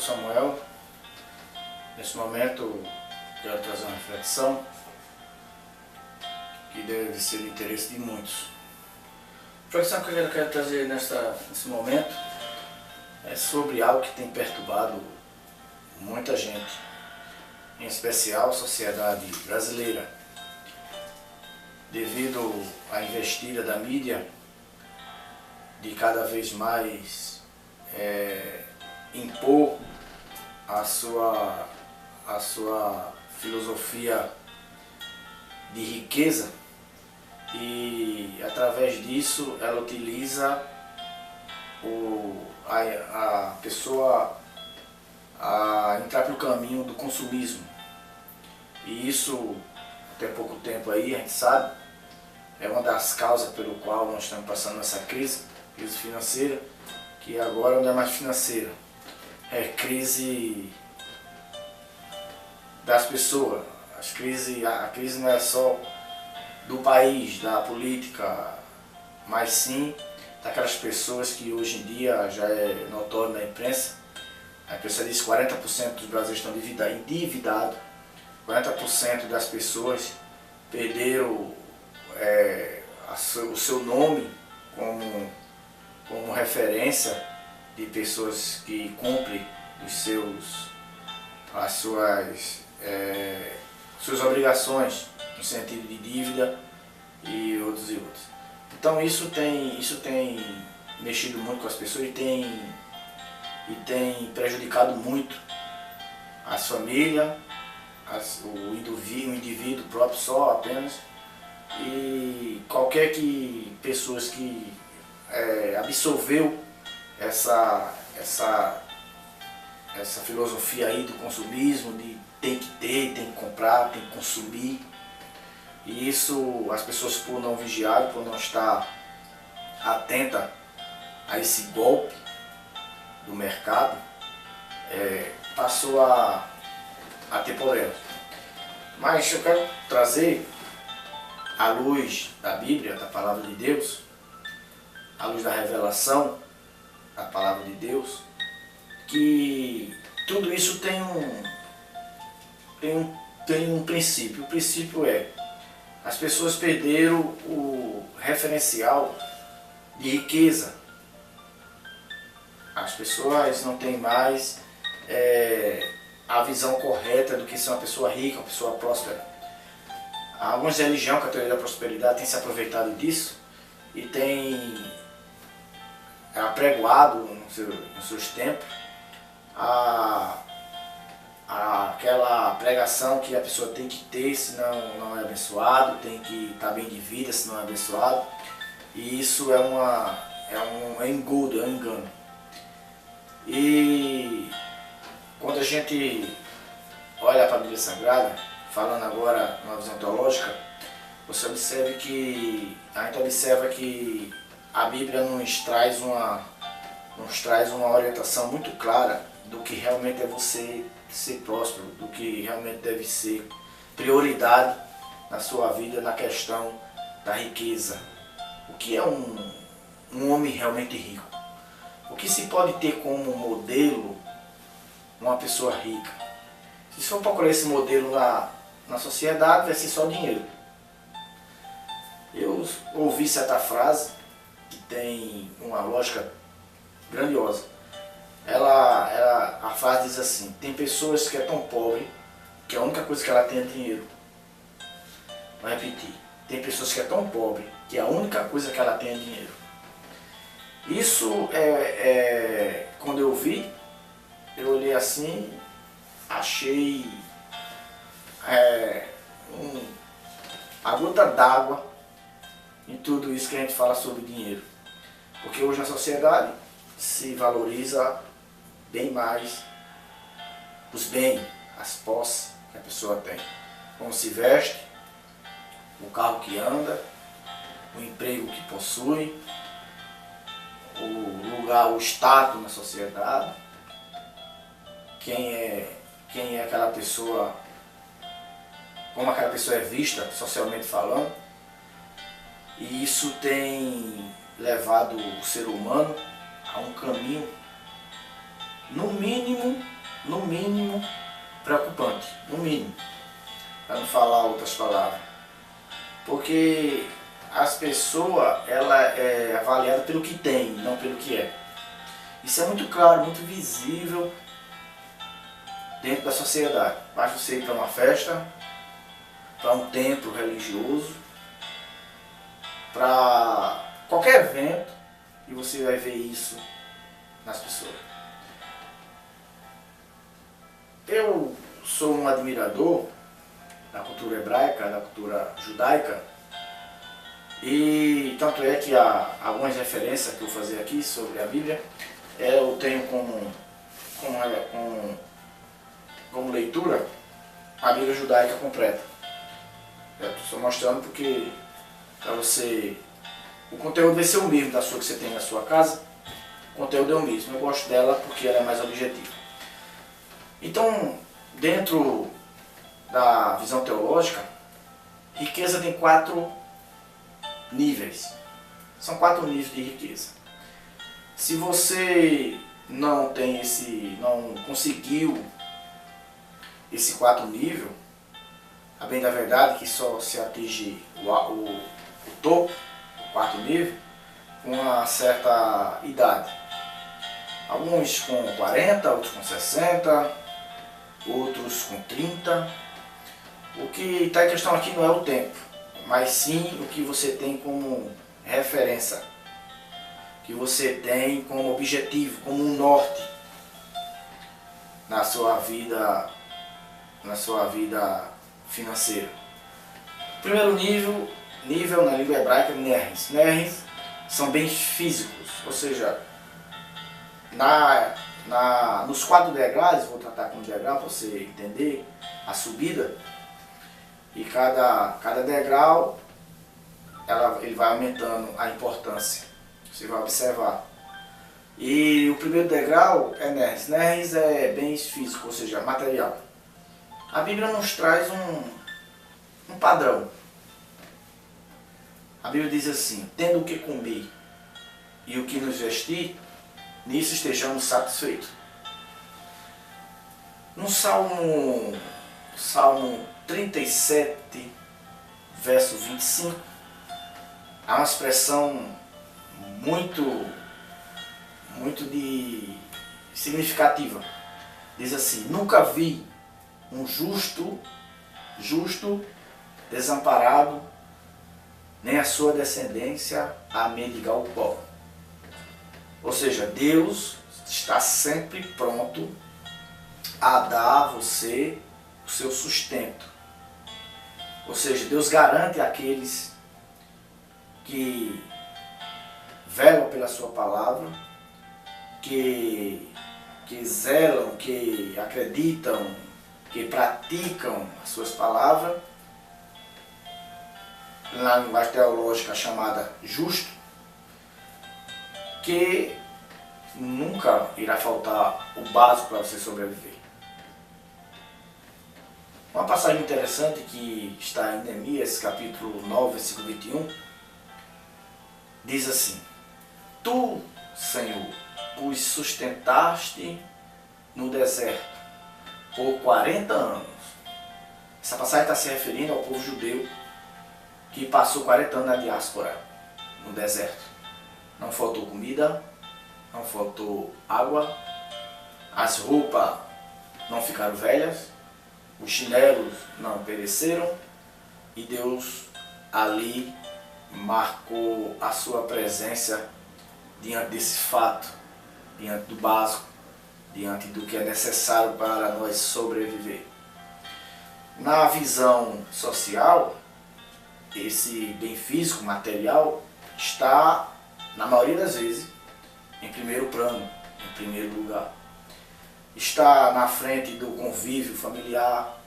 Samuel. Nesse momento quero trazer uma reflexão que deve ser de interesse de muitos. A reflexão que eu quero trazer nesse momento é sobre algo que tem perturbado muita gente, em especial a sociedade brasileira, devido à investida da mídia de cada vez mais impor a sua filosofia de riqueza, e através disso ela utiliza a pessoa a entrar pelo caminho do consumismo. E isso, até pouco tempo aí, a gente sabe, é uma das causas pelo qual nós estamos passando essa crise financeira, que agora não é mais financeira, é crise das pessoas. A crise não é só do país, da política, mas sim daquelas pessoas que hoje em dia já é notório na imprensa. A imprensa diz que 40% dos brasileiros estão endividados, 40% das pessoas perderam o seu nome como referência de pessoas que cumprem as suas obrigações no sentido de dívida e outros. Então isso tem mexido muito com as pessoas e tem prejudicado muito as famílias, o indivíduo próprio só apenas, e qualquer pessoas que absorveu essa filosofia aí do consumismo, de tem que ter, tem que comprar, tem que consumir. E isso, as pessoas, por não vigiar, por não estar atenta a esse golpe do mercado, passou a ter problema. Mas eu quero trazer à luz da Bíblia, da Palavra de Deus, à luz da revelação da Palavra de Deus, que tudo isso tem um princípio. O princípio é: as pessoas perderam o referencial de riqueza. As pessoas não têm mais a visão correta do que ser uma pessoa rica, uma pessoa próspera. Algumas religiões, com a teoria da prosperidade, têm se aproveitado disso e têm apregoado nos seus tempos aquela pregação que a pessoa tem que ter, senão não é abençoado, tem que estar bem de vida, senão é abençoado. E isso é um engodo, é um engano. E quando a gente olha para a Bíblia Sagrada, falando agora numa visão teológica, você observa que a Bíblia nos traz uma orientação muito clara do que realmente é você ser próspero, do que realmente deve ser prioridade na sua vida na questão da riqueza. O que é um homem realmente rico? O que se pode ter como modelo uma pessoa rica? Se for procurar esse modelo na sociedade, vai ser só dinheiro. Eu ouvi certa frase que tem uma lógica grandiosa. A frase diz assim: tem pessoas que é tão pobre que a única coisa que ela tem é dinheiro. Vou repetir: tem pessoas que é tão pobre que a única coisa que ela tem é dinheiro. Isso quando eu vi, eu olhei assim, achei a gota d'água em tudo isso que a gente fala sobre dinheiro. Porque hoje na sociedade se valoriza bem mais os bens, as posses que a pessoa tem. Como se veste, o carro que anda, o emprego que possui, o lugar, o status na sociedade, quem é aquela pessoa, como aquela pessoa é vista socialmente falando. E isso tem levado o ser humano a um caminho, no mínimo, no mínimo, preocupante. No mínimo. Para não falar outras palavras. Porque as pessoas, ela é avaliada pelo que tem, não pelo que é. Isso é muito claro, muito visível dentro da sociedade. Basta você ir para uma festa, para um templo religioso, para qualquer evento, e você vai ver isso nas pessoas. Eu sou um admirador da cultura hebraica, da cultura judaica, e tanto é que há algumas referências que eu vou fazer aqui sobre a Bíblia, eu tenho como leitura a Bíblia judaica completa. Eu estou mostrando porque para você, o conteúdo vai ser o mesmo da sua que você tem na sua casa, o conteúdo é o mesmo. Eu gosto dela porque ela é mais objetiva. Então, dentro da visão teológica, riqueza tem 4 níveis. São 4 níveis de riqueza. Se você não conseguiu esse 4 nível, a bem da verdade que só se atinge o topo, o 4º nível, com uma certa idade. Alguns com 40, outros com 60, outros com 30. O que está em questão aqui não é o tempo, mas sim o que você tem como referência, que você tem como objetivo, como um norte na sua vida financeira. O primeiro nível na língua hebraica é nerins. Nerins são bens físicos, ou seja, nos 4 degraus, vou tratar como degrau para você entender a subida, e cada degrau ele vai aumentando a importância, você vai observar. E o primeiro degrau é nerins. Nerins é bens físicos, ou seja, material. A Bíblia nos traz um padrão. A Bíblia diz assim: tendo o que comer e o que nos vestir, nisso estejamos satisfeitos. No Salmo 37, verso 25, há uma expressão muito significativa. Diz assim: nunca vi um justo desamparado, nem a sua descendência a mendigar o pão. Ou seja, Deus está sempre pronto a dar a você o seu sustento. Ou seja, Deus garante àqueles que velam pela sua palavra, que zelam, que acreditam, que praticam as suas palavras, na linguagem teológica chamada justo, que nunca irá faltar o básico para você sobreviver. Uma passagem interessante que está em Neemias, capítulo 9, versículo 21, diz assim: tu, Senhor, os sustentaste no deserto por 40 anos. Essa passagem está se referindo ao povo judeu que passou 40 anos na diáspora, no deserto. Não faltou comida, não faltou água, as roupas não ficaram velhas, os chinelos não pereceram, e Deus ali marcou a sua presença diante desse fato, diante do básico, diante do que é necessário para nós sobreviver. Na visão social, esse bem físico, material, está, na maioria das vezes, em primeiro plano, em primeiro lugar. Está na frente do convívio familiar,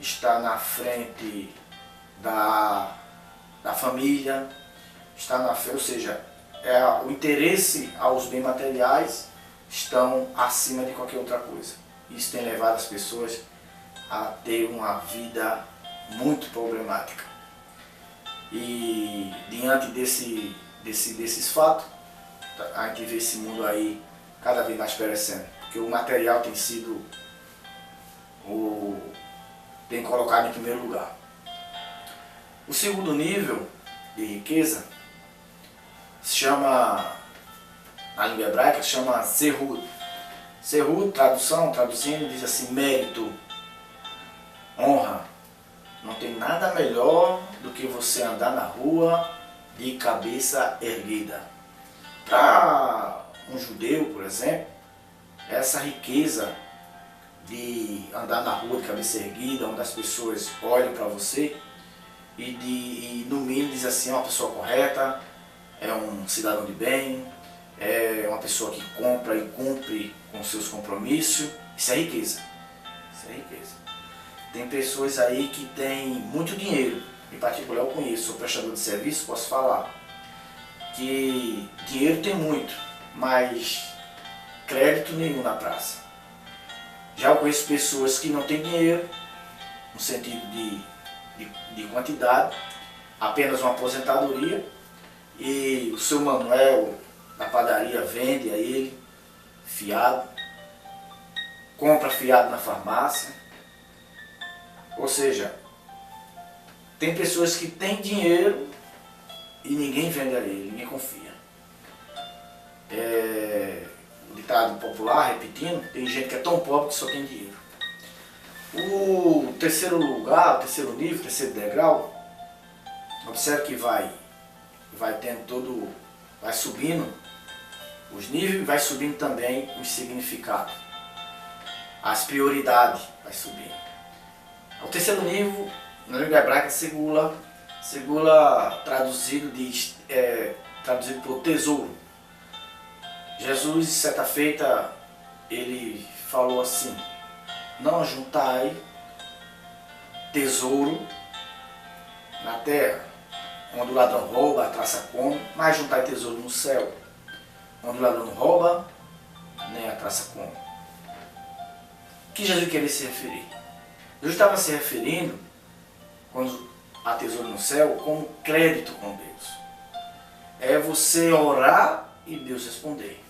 está na frente da família, está na frente, ou seja, o interesse aos bens materiais estão acima de qualquer outra coisa. Isso tem levado as pessoas a ter uma vida muito problemática. E diante desses fatos, a gente vê esse mundo aí cada vez mais perecendo. Porque o material tem sido tem colocado em primeiro lugar. O segundo nível de riqueza se chama, na língua hebraica, se chama Zehut. Zehut, traduzindo, diz assim: mérito, honra. Não tem nada melhor do que você andar na rua de cabeça erguida. Para um judeu, por exemplo, essa riqueza de andar na rua de cabeça erguida, onde as pessoas olham para você e no mínimo diz assim: é uma pessoa correta, é um cidadão de bem, é uma pessoa que compra e cumpre com seus compromissos. Isso é riqueza. Isso é riqueza. Tem pessoas aí que têm muito dinheiro, em particular eu conheço, sou prestador de serviço, posso falar que dinheiro tem muito, mas crédito nenhum na praça. Já eu conheço pessoas que não têm dinheiro, no sentido de quantidade, apenas uma aposentadoria, e o seu Manuel da padaria vende a ele fiado, compra fiado na farmácia. Ou seja, tem pessoas que têm dinheiro e ninguém vende a ele, ninguém confia. O ditado popular, repetindo, tem gente que é tão pobre que só tem dinheiro. O terceiro lugar, o terceiro nível, o terceiro degrau, observe que vai subindo os níveis e vai subindo também os significados. As prioridades vai subindo. O terceiro nível, na língua hebraica, segula traduzido por tesouro. Jesus, certa feita, ele falou assim: não juntai tesouro na terra, onde o ladrão rouba, a traça come, mas juntai tesouro no céu, onde o ladrão não rouba, nem a traça come. O que Jesus queria se referir? Jesus estava se referindo, quando há tesouro no céu, como crédito com Deus. É você orar e Deus responder.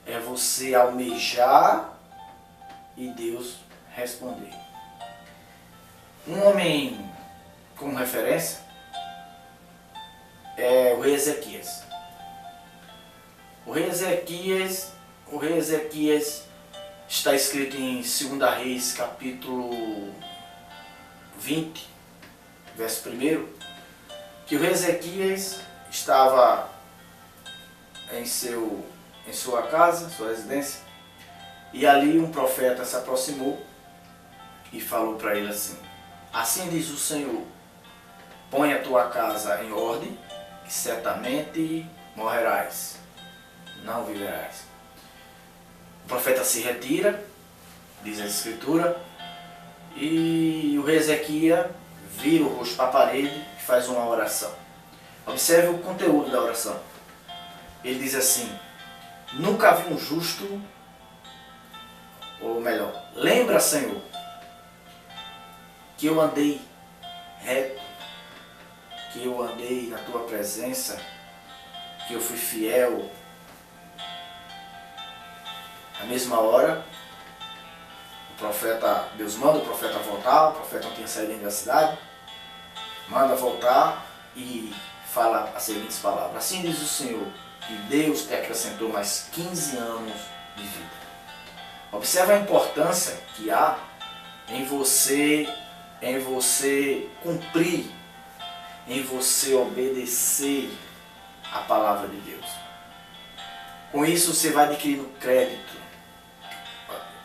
É você almejar e Deus responder. Um homem como referência é o rei Ezequias. O rei Ezequias está escrito em 2 Reis, capítulo 20, verso 1, que o rei Ezequias estava em sua casa, sua residência, e ali um profeta se aproximou e falou para ele assim: assim diz o Senhor, põe a tua casa em ordem, que certamente morrerás, não viverás. O profeta se retira, diz a Escritura, e o rei Ezequias vira o rosto para a parede e faz uma oração. Observe o conteúdo da oração. Ele diz assim: nunca vi um justo, ou melhor, lembra, Senhor, que eu andei reto, que eu andei na tua presença, que eu fui fiel. Na mesma hora, Deus manda o profeta voltar, o profeta não tinha saído ainda da cidade, manda voltar e fala as seguintes palavras: assim diz o Senhor, que Deus te acrescentou mais 15 anos de vida. Observe a importância que há em você cumprir, em você obedecer a palavra de Deus. Com isso você vai adquirindo crédito.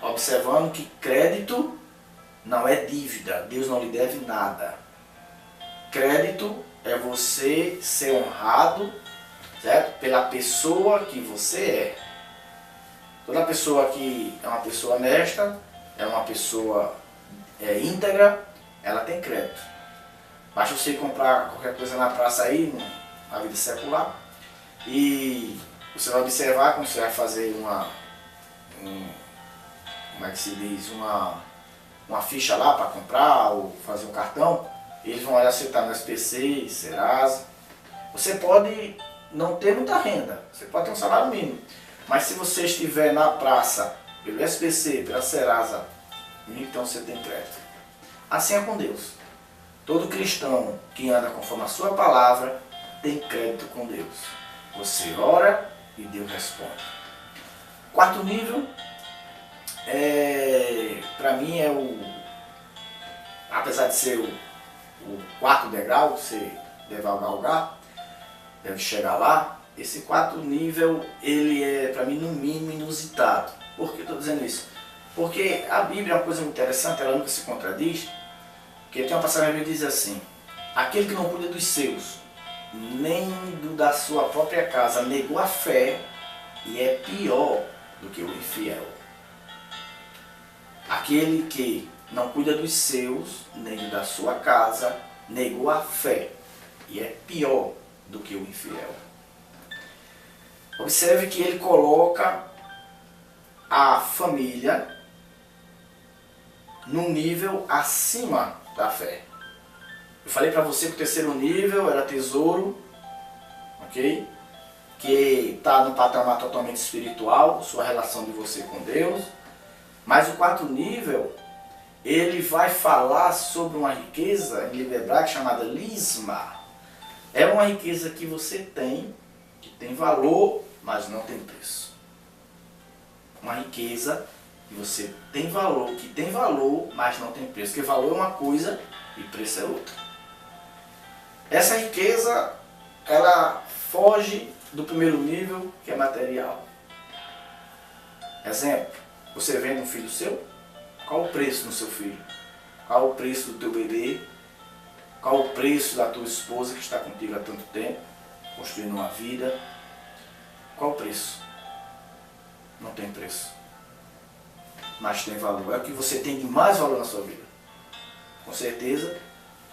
Observando que crédito não é dívida, Deus não lhe deve nada. Crédito é você ser honrado, certo? Pela pessoa que você é. Toda pessoa que é uma pessoa honesta, é uma pessoa íntegra, ela tem crédito. Basta você comprar qualquer coisa na praça aí, na vida secular, e você vai observar quando você vai fazer como é que se diz, uma ficha lá para comprar ou fazer um cartão, eles vão olhar se está no SPC, Serasa. Você pode não ter muita renda, você pode ter um salário mínimo, mas se você estiver na praça, pelo SPC, pela Serasa, então você tem crédito. Assim é com Deus. Todo cristão que anda conforme a sua palavra tem crédito com Deus. Você ora e Deus responde. Quarto nível, para mim apesar de ser o quarto degrau que você deve galgar, deve chegar lá, esse quarto nível, ele é para mim no mínimo inusitado. Por que eu estou dizendo isso? Porque a Bíblia é uma coisa muito interessante, ela nunca se contradiz, porque tem uma passagem que diz assim: aquele que não cuida dos seus, nem da sua própria casa, negou a fé e é pior do que o infiel. Aquele que não cuida dos seus, nem da sua casa, negou a fé e é pior do que o infiel. Observe que ele coloca a família num nível acima da fé. Eu falei para você que o terceiro nível era tesouro, ok? Que está no patamar totalmente espiritual, sua relação de você com Deus. Mas o quarto nível, ele vai falar sobre uma riqueza em livro hebraico chamada lisma. É uma riqueza que você tem, que tem valor, mas não tem preço. Uma riqueza que você tem valor, mas não tem preço. Porque valor é uma coisa e preço é outra. Essa riqueza, ela foge do primeiro nível, que é material. Exemplo, você vende um filho seu? Qual o preço do seu filho? Qual o preço do teu bebê? Qual o preço da tua esposa que está contigo há tanto tempo, construindo uma vida? Qual o preço? Não tem preço. Mas tem valor. É o que você tem de mais valor na sua vida. Com certeza,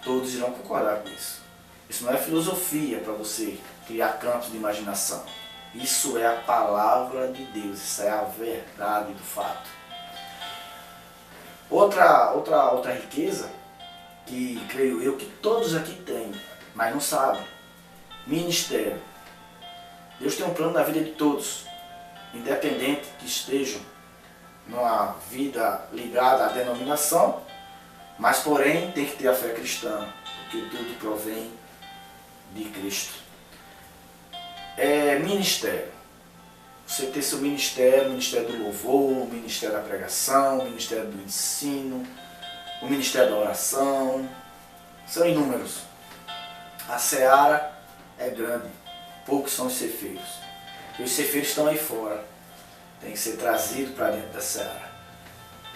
todos irão concordar com isso. Isso não é filosofia para você criar campos de imaginação. Isso é a palavra de Deus. Isso é a verdade do fato. Outra riqueza que creio eu que todos aqui têm, mas não sabem. Ministério. Deus tem um plano na vida de todos, independente que estejam numa vida ligada à denominação, mas porém tem que ter a fé cristã, porque tudo provém de Cristo. Ministério. Você ter seu ministério, o ministério do louvor, o ministério da pregação, o ministério do ensino, o ministério da oração, são inúmeros. A seara é grande, poucos são os ceifeiros. E os ceifeiros estão aí fora, tem que ser trazido para dentro da seara.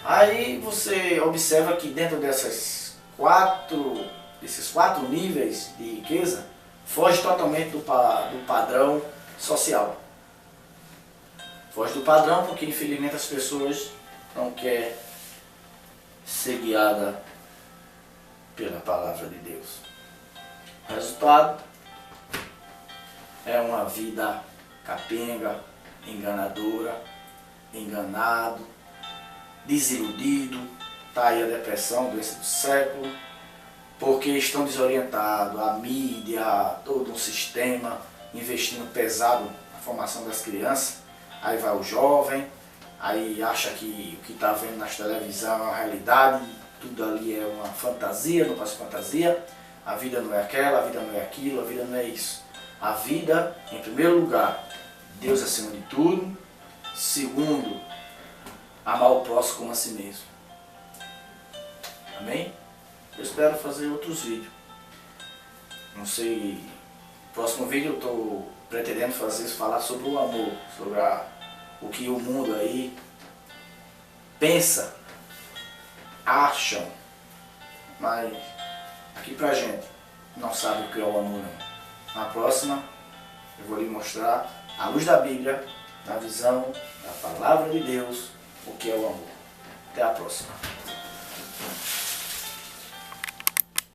Aí você observa que dentro desses quatro níveis de riqueza, foge totalmente do padrão social. Foge do padrão porque infelizmente as pessoas não querem ser guiadas pela palavra de Deus. O resultado é uma vida capenga, enganadora, enganado, desiludido, está aí a depressão, doença do século, porque estão desorientados, a mídia, todo um sistema investindo pesado na formação das crianças. Aí vai o jovem, aí acha que o que está vendo nas televisão é uma realidade, tudo ali é uma fantasia, não passa fantasia. A vida não é aquela, a vida não é aquilo, a vida não é isso. A vida, em primeiro lugar, Deus acima de tudo. Segundo, amar o próximo como a si mesmo. Amém? Eu espero fazer outros vídeos. Não sei, no próximo vídeo eu estou pretendendo falar sobre o amor, sobre o que o mundo aí pensa, acham, mas aqui pra gente não sabe o que é o amor não. Na próxima eu vou lhe mostrar, à luz da Bíblia, na visão da palavra de Deus, o que é o amor. Até a próxima.